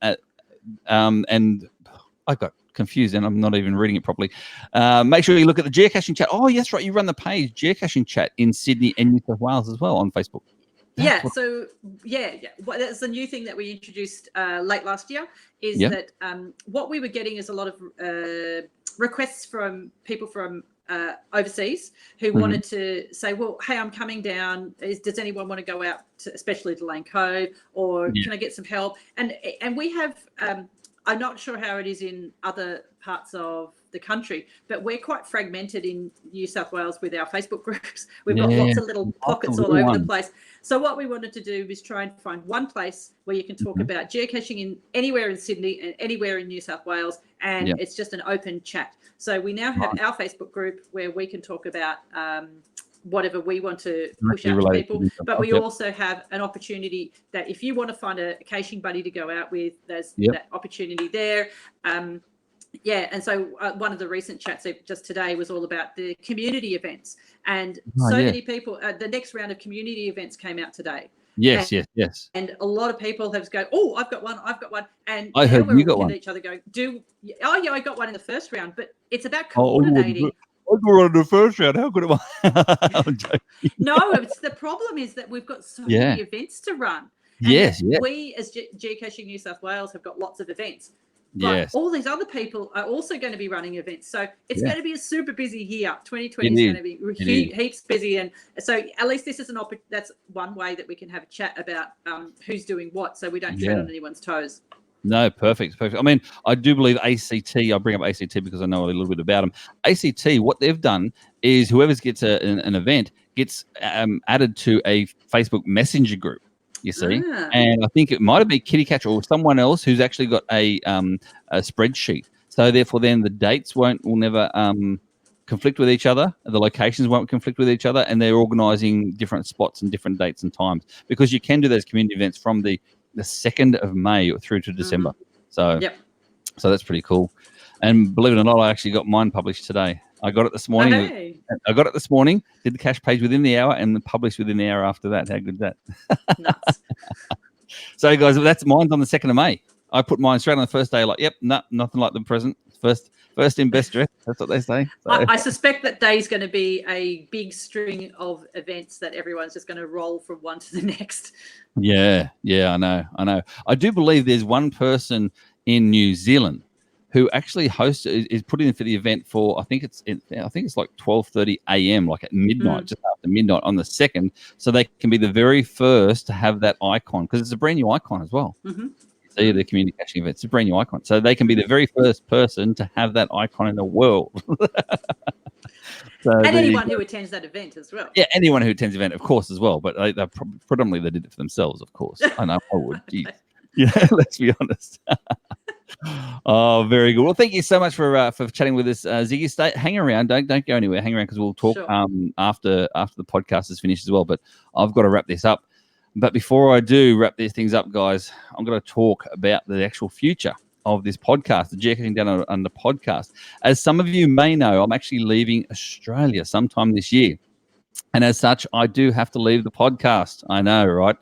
Speaker 1: I got confused and I'm not even reading it properly. Make sure you look at the geocaching chat. Oh, yes, right. You run the page geocaching chat in Sydney and New South Wales as well on Facebook.
Speaker 2: Well, that's a new thing that we introduced late last year, is that what we were getting is a lot of requests from people from overseas who wanted to say, well, hey, I'm coming down. Does anyone want to go out, especially to Lane Cove, or can I get some help? And we have, I'm not sure how it is in other parts of the country, but we're quite fragmented in New South Wales with our Facebook groups. We've got lots of little pockets all over the place. So what we wanted to do is try and find one place where you can talk about geocaching in anywhere in Sydney and anywhere in New South Wales, and it's just an open chat. So we now have our Facebook group where we can talk about whatever we want to push out to people, but we also have an opportunity that if you want to find a caching buddy to go out with, there's that opportunity there. And so one of the recent chats just today was all about the community events, and many people, the next round of community events came out today. Yes. And a lot of people have go, oh, I've got one. And
Speaker 1: I heard you got one.
Speaker 2: Each other going, I got one in the first round, but it's about coordinating.
Speaker 1: I got one in the first round. How good am I?
Speaker 2: No, the problem is that we've got so many events to run. And we as Geocaching New South Wales have got lots of events. But all these other people are also going to be running events. So it's going to be a super busy year. 2020 is going to be heaps busy. And so at least this is that's one way that we can have a chat about who's doing what, so we don't tread on anyone's toes.
Speaker 1: No, perfect. I mean, I do believe ACT, I bring up ACT because I know a little bit about them. ACT, what they've done is whoever gets an event gets added to a Facebook Messenger group. You see, and I think it might have been Kitty Catcher or someone else who's actually got a spreadsheet. So therefore, then the dates will never conflict with each other. The locations won't conflict with each other, and they're organising different spots and different dates and times, because you can do those community events from the 2nd of May through to December. So that's pretty cool. And believe it or not, I actually got mine published today. I got it this morning.
Speaker 2: Okay.
Speaker 1: I got it this morning, did the cache page within the hour, and published within the hour after that. How good is that?
Speaker 2: Nuts.
Speaker 1: So, guys, that's mine's on the 2nd of May. I put mine straight on the first day, like, nothing like the present. First in, best dress. That's what they say. So.
Speaker 2: I suspect that day is going to be a big string of events that everyone's just going to roll from one to the next.
Speaker 1: Yeah, I know. I do believe there's one person in New Zealand who actually is putting in for the event for, I think it's like 12:30 a.m., like at midnight, just after midnight on the 2nd, so they can be the very first to have that icon, because it's a brand new icon as well. So the community caching event, it's a brand new icon, so they can be the very first person to have that icon in the world.
Speaker 2: And anyone who attends that event as well.
Speaker 1: Yeah, anyone who attends the event, of course, as well. But they predominantly they did it for themselves, of course. I know I would. Geez. Let's be honest. Oh, very good. Well, thank you so much for chatting with us, Ziggy. Hang around. Don't go anywhere. Hang around, because we'll talk after the podcast is finished as well. But I've got to wrap this up. But before I do wrap these things up, guys, I'm going to talk about the actual future of this podcast, the Geocaching Downunder podcast. As some of you may know, I'm actually leaving Australia sometime this year. And as such, I do have to leave the podcast. I know, right?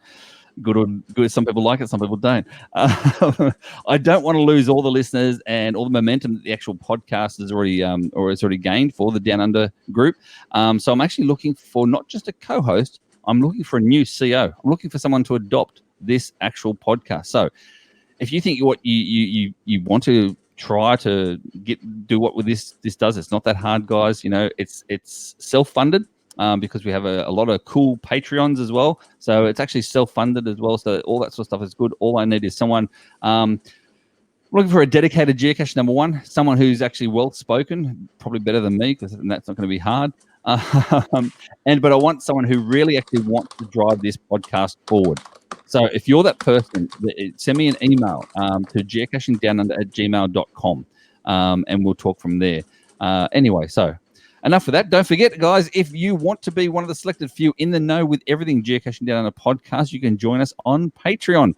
Speaker 1: Good. Some people like it, some people don't. I don't want to lose all the listeners and all the momentum that the actual podcast has already gained for the Down Under group. So I'm actually looking for not just a co-host, I'm looking for a new CO. I'm looking for someone to adopt this actual podcast. So if you think what you want to try to do what with this does, it's not that hard, guys. It's self-funded. Because we have a lot of cool Patreons as well. So it's actually self-funded as well. So all that sort of stuff is good. All I need is someone looking for a dedicated geocache, number one, someone who's actually well-spoken, probably better than me, because that's not going to be hard. But I want someone who really actually wants to drive this podcast forward. So if you're that person, send me an email to geocachingdownunder@gmail.com, and we'll talk from there. Anyway, so enough of that. Don't forget, guys, if you want to be one of the selected few in the know with everything Geocaching Down Under podcast, you can join us on Patreon.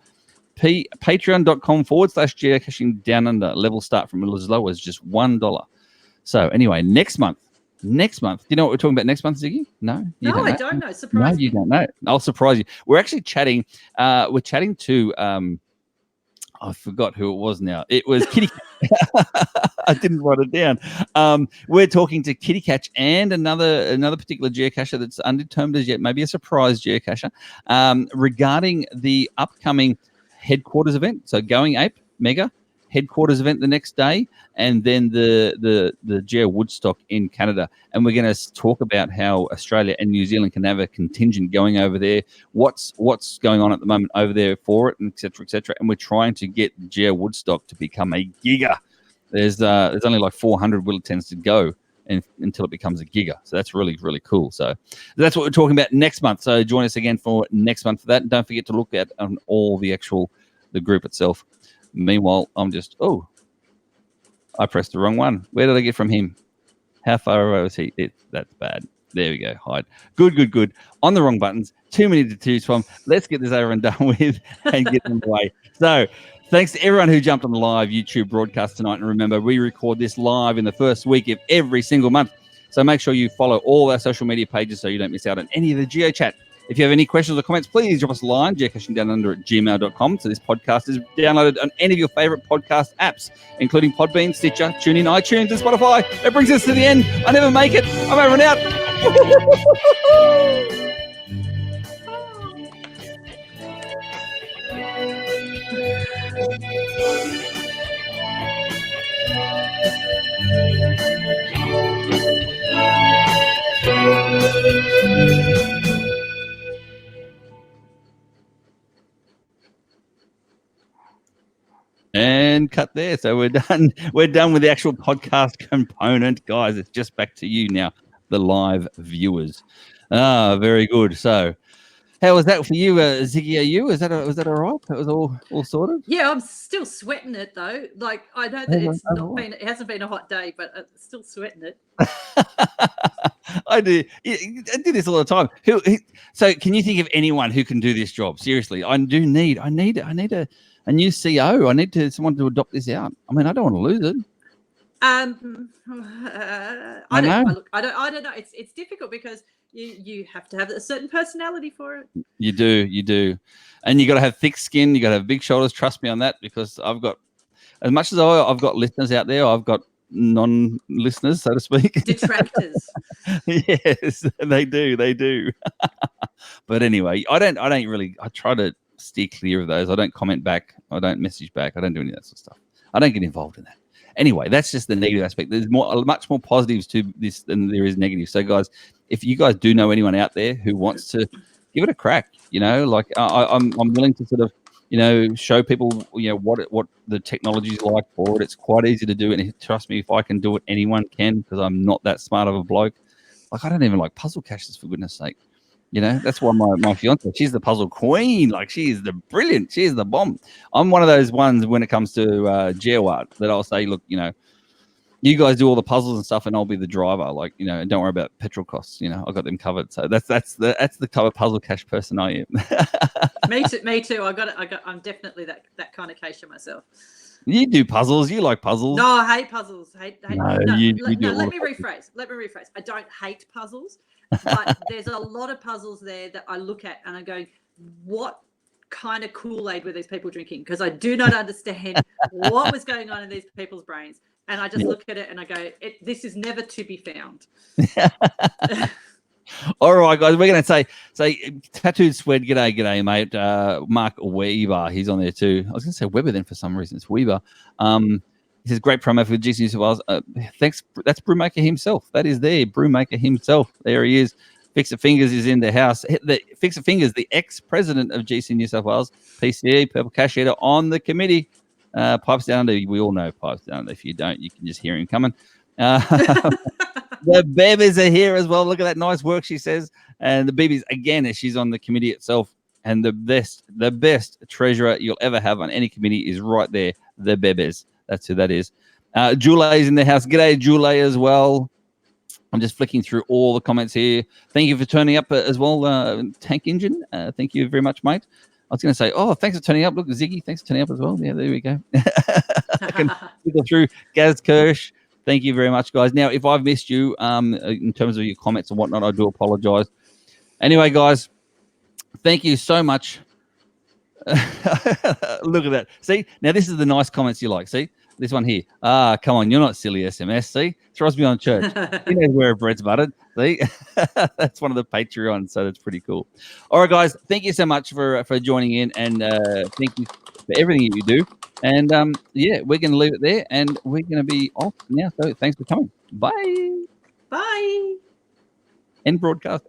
Speaker 1: Patreon.com/Geocaching Down Under. Levels start from as low as just $1. So anyway, next month. Do you know what we're talking about next month, Ziggy? No,
Speaker 2: I don't know. Surprise me.
Speaker 1: You don't know. I'll surprise you. We're actually chatting. We're chatting to. I forgot who it was now. It was Kitty. I didn't write it down. We're talking to Kitty Catch and another particular geocacher that's undetermined as yet, maybe a surprise geocacher, regarding the upcoming headquarters event. So Going Ape Mega headquarters event the next day, and then the Geo Woodstock in Canada. And we're going to talk about how Australia and New Zealand can have a contingent going over there, what's going on at the moment over there for it, and et cetera, et cetera. And we're trying to get Geo Woodstock to become a giga. There's only like 400 will attends to go until it becomes a giga. So that's really, really cool. So that's what we're talking about next month. So join us again for next month for that. And don't forget to look at all the group itself. Meanwhile, I'm just, I pressed the wrong one. Where did I get from him? How far away was he? That's bad. There we go. Hide. Good. On the wrong buttons. Too many to choose from. Let's get this over and done with and get them away. So thanks to everyone who jumped on the live YouTube broadcast tonight. And remember, we record this live in the first week of every single month. So make sure you follow all our social media pages so you don't miss out on any of the Geo Chat. If you have any questions or comments, please drop us a line, geocachingdownunder@gmail.com. So this podcast is downloaded on any of your favorite podcast apps, including Podbean, Stitcher, TuneIn, iTunes, and Spotify. That brings us to the end. I never make it. I'm over and out. And cut there. So we're done. We're done with the actual podcast component, guys. It's just back to you now, the live viewers. Very good. So, how was that for you, ZiggiAU? Was that all right? That was all sorted.
Speaker 2: Yeah, I'm still sweating it though. Like I know that it hasn't been a hot day, but I'm still sweating it.
Speaker 1: I do this all the time. So, can you think of anyone who can do this job? Seriously, I need a new CO. I need someone to adopt this out. I mean, I don't want to lose it.
Speaker 2: I don't know. It's difficult because you have to have a certain personality for it. You
Speaker 1: do, and you got to have thick skin. You got to have big shoulders. Trust me on that, because I've got, as much as I've got listeners out there, I've got non-listeners, so to speak.
Speaker 2: Detractors.
Speaker 1: Yes, they do. But anyway, I try to steer clear of those. I don't comment back. I don't message back. I don't do any of that sort of stuff. I don't get involved in that. Anyway, that's just the negative aspect. There's much more positives to this than there is negatives. So, guys, if you guys do know anyone out there who wants to give it a crack, like I'm willing to sort of, show people, what the technology is like for it. It's quite easy to do, and trust me, if I can do it, anyone can, because I'm not that smart of a bloke. Like, I don't even like puzzle caches, for goodness sake. That's why my fiance, she's the puzzle queen. Like, she is the brilliant. She is the bomb. I'm one of those ones when it comes to geo art that I'll say, look, you guys do all the puzzles and stuff, and I'll be the driver. Like, and don't worry about petrol costs. I've got them covered. So that's the type of puzzle cache person I am.
Speaker 2: Me too. I'm definitely that kind of cacher myself.
Speaker 1: You do puzzles. You like puzzles.
Speaker 2: No, I hate puzzles. Let me rephrase. I don't hate puzzles. But there's a lot of puzzles there that I look at and I'm going, what kind of Kool-Aid were these people drinking? Because I do not understand what was going on in these people's brains. And I just look at it and I go, this is never to be found.
Speaker 1: All right, guys, we're going to say Tattooed Swed, g'day, mate. Mark Weaver, he's on there too. I was going to say Weber then for some reason. It's Weaver. He says, great promo for GC New South Wales. Thanks. That's Brewmaker himself. That is there. Brewmaker himself. There he is. Fixer Fingers is in the house. Fixer Fingers, the ex-president of GC New South Wales, PCE, Purple Cash Eater, on the committee. Pipes Down Under. We all know Pipes Down Under. If you don't, you can just hear him coming. The Bebbers are here as well. Look at that nice work, she says. And the Bebbers, again, she's on the committee itself. And the best treasurer you'll ever have on any committee is right there. The Bebbers. That's who that is. Julay's in the house. G'day, Julay, as well. I'm just flicking through all the comments here. Thank you for turning up as well, Tank Engine. Thank you very much, mate. I was going to say, thanks for turning up. Look, Ziggy, thanks for turning up as well. Yeah, there we go. I can go through Gaz Kirsch. Thank you very much, guys. Now, if I've missed you in terms of your comments and whatnot, I do apologize. Anyway, guys, thank you so much. Look at that. See, now this is the nice comments you like. See, this one here. Come on, you're not silly SMS. See, Throsby on Church. He knows where bread's buttered. See, that's one of the Patreons, so that's pretty cool. All right, guys, thank you so much for joining in, and thank you for everything that you do. And yeah, we're going to leave it there, and we're going to be off now. So thanks for coming. Bye.
Speaker 2: Bye.
Speaker 1: End broadcast.